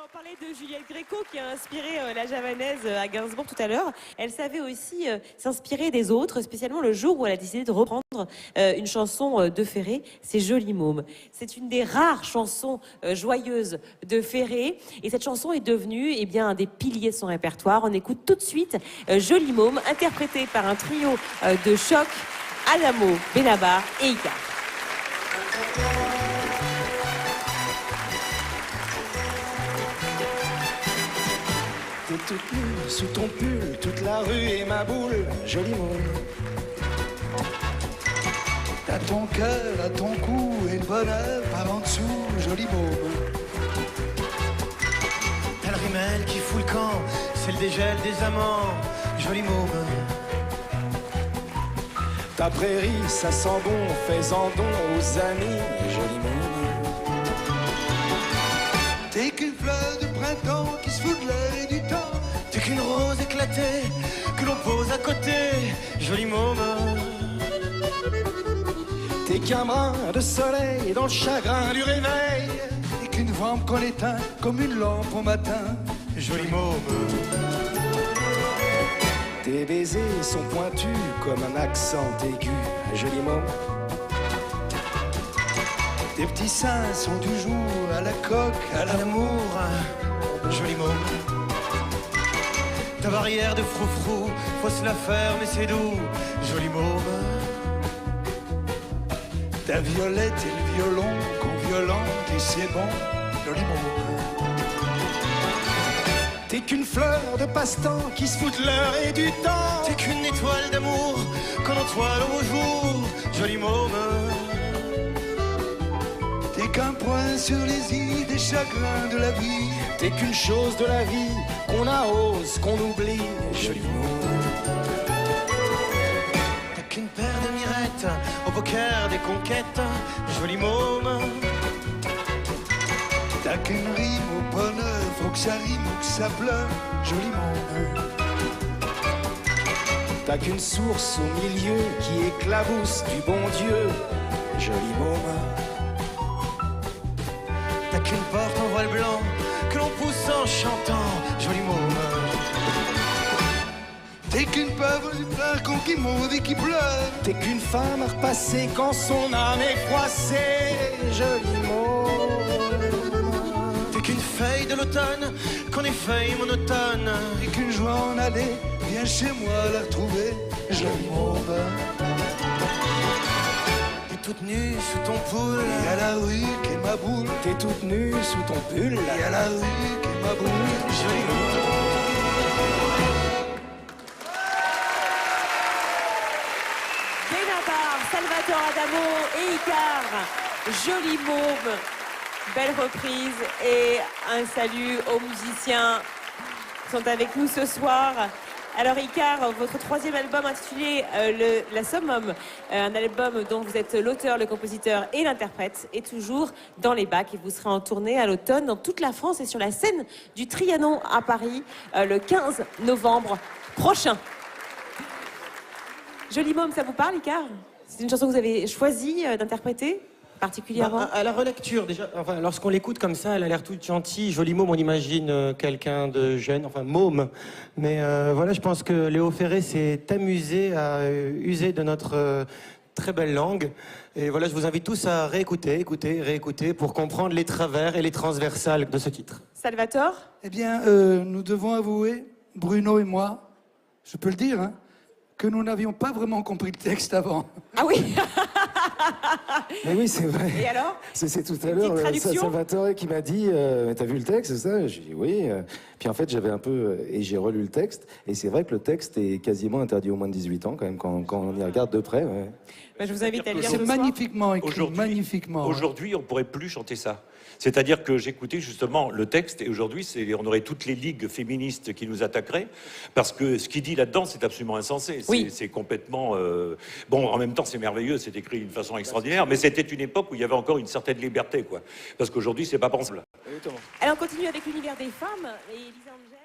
On parlait de Juliette Gréco qui a inspiré la javanaise à Gainsbourg tout à l'heure. Elle savait aussi s'inspirer des autres, spécialement le jour où elle a décidé de reprendre une chanson de Ferré, c'est Joli Môme. C'est une des rares chansons joyeuses de Ferré et cette chanson est devenue un des piliers de son répertoire. On écoute tout de suite Joli Môme, interprété par un trio de choc, Adamo, Benabar et Icare. T'es toute nue sous ton pull, toute la rue est ma boule, joli môme. T'as ton cœur à ton cou et le bonheur par en dessous, joli môme. T'as le rimel qui fout le camp, c'est le dégel des amants, joli môme. Ta prairie, ça sent bon, fais-en don aux amis, joli môme. T'es qu'une fleur de printemps qui se fout de l'air et du temps. T'es qu'une rose éclatée que l'on pose à côté, joli môme. T'es qu'un brin de soleil dans le chagrin du réveil. T'es qu'une flamme qu'on éteint comme une lampe au matin, Joli môme. Tes baisers sont pointus comme un accent aigu, joli môme. Tes petits seins sont du jour à la coque, à L'amour, joli môme. Ta barrière de froufrou, faut se la faire mais c'est doux, joli môme. ta violette et le violon qu'on violente et c'est bon, joli môme. T'es qu'une fleur de passe-temps qui se fout de l'heure et du temps. T'es qu'une étoile d'amour qu'on entoile au jour, joli môme. T'es qu'un point sur les îles des chagrins de la vie. T'es qu'une chose de la vie qu'on arrose, qu'on oublie, joli môme. T'as qu'une paire de mirettes au poker des conquêtes, joli môme. T'as qu'une rime au bonheur, faut que ça rime ou que ça pleure, joli môme. T'as qu'une source au milieu qui éclabousse du bon Dieu, joli môme. T'as qu'une porte en voile blanc que l'on pousse en chantant, joli môme. T'es qu'une pauvre con qui monte et qui pleure. T'es qu'une femme à repasser quand son âme est froissée, joli môme. T'es qu'une feuille de l'automne qu'on effeuille monotone. T'es qu'une joie en aller, viens chez moi la retrouver, joli môme. T'es toute nue sous ton poule. Il y a la rue qui est ma boule. T'es toute nue sous ton pull. Il y a la rue qui est ma boule, Joli môme. Benabar, Salvatore Adamo et Icare, Joli Môme. Belle reprise et un salut aux musiciens qui sont avec nous ce soir. Alors Icare, votre troisième album intitulé La Summum, un album dont vous êtes l'auteur, le compositeur et l'interprète, est toujours dans les bacs et vous serez en tournée à l'automne dans toute la France et sur la scène du Trianon à Paris le 15 novembre prochain. Joli Môme, ça vous parle Icare? C'est une chanson que vous avez choisi d'interpréter particulièrement? À la relecture, déjà, enfin, lorsqu'on l'écoute comme ça, elle a l'air toute gentille. Joli môme, on imagine quelqu'un de jeune, enfin môme. Mais voilà, je pense que Léo Ferré s'est amusé à user de notre très belle langue. Et voilà, je vous invite tous à réécouter, écouter, réécouter pour comprendre les travers et les transversales de ce titre. Salvatore? Eh bien, nous devons avouer, Bruno et moi, je peux le dire, hein, que nous n'avions pas vraiment compris le texte avant. Ah oui. Mais oui, c'est vrai. Et alors? C'est tout à Une l'heure petite traduction Salvatore qui m'a dit t'as vu le texte, c'est ça? J'ai dit oui. Puis en fait, j'avais un peu... et j'ai relu le texte. Et c'est vrai que le texte est quasiment interdit aux moins de 18 ans, quand même, quand on y regarde de près. Ouais. Bah, je vous invite à le lire C'est ce soir. magnifiquement écrit, magnifiquement. Aujourd'hui, on ne pourrait plus chanter ça. C'est-à-dire que j'écoutais justement le texte et aujourd'hui, on aurait toutes les ligues féministes qui nous attaqueraient parce que ce qu'il dit là-dedans, c'est absolument insensé. Oui. C'est complètement... Bon, en même temps, c'est merveilleux, c'est écrit d'une façon extraordinaire, mais c'était une époque où il y avait encore une certaine liberté, quoi. Parce qu'aujourd'hui, c'est pas pensable. Alors on continue avec l'univers des femmes et Elisa Angel.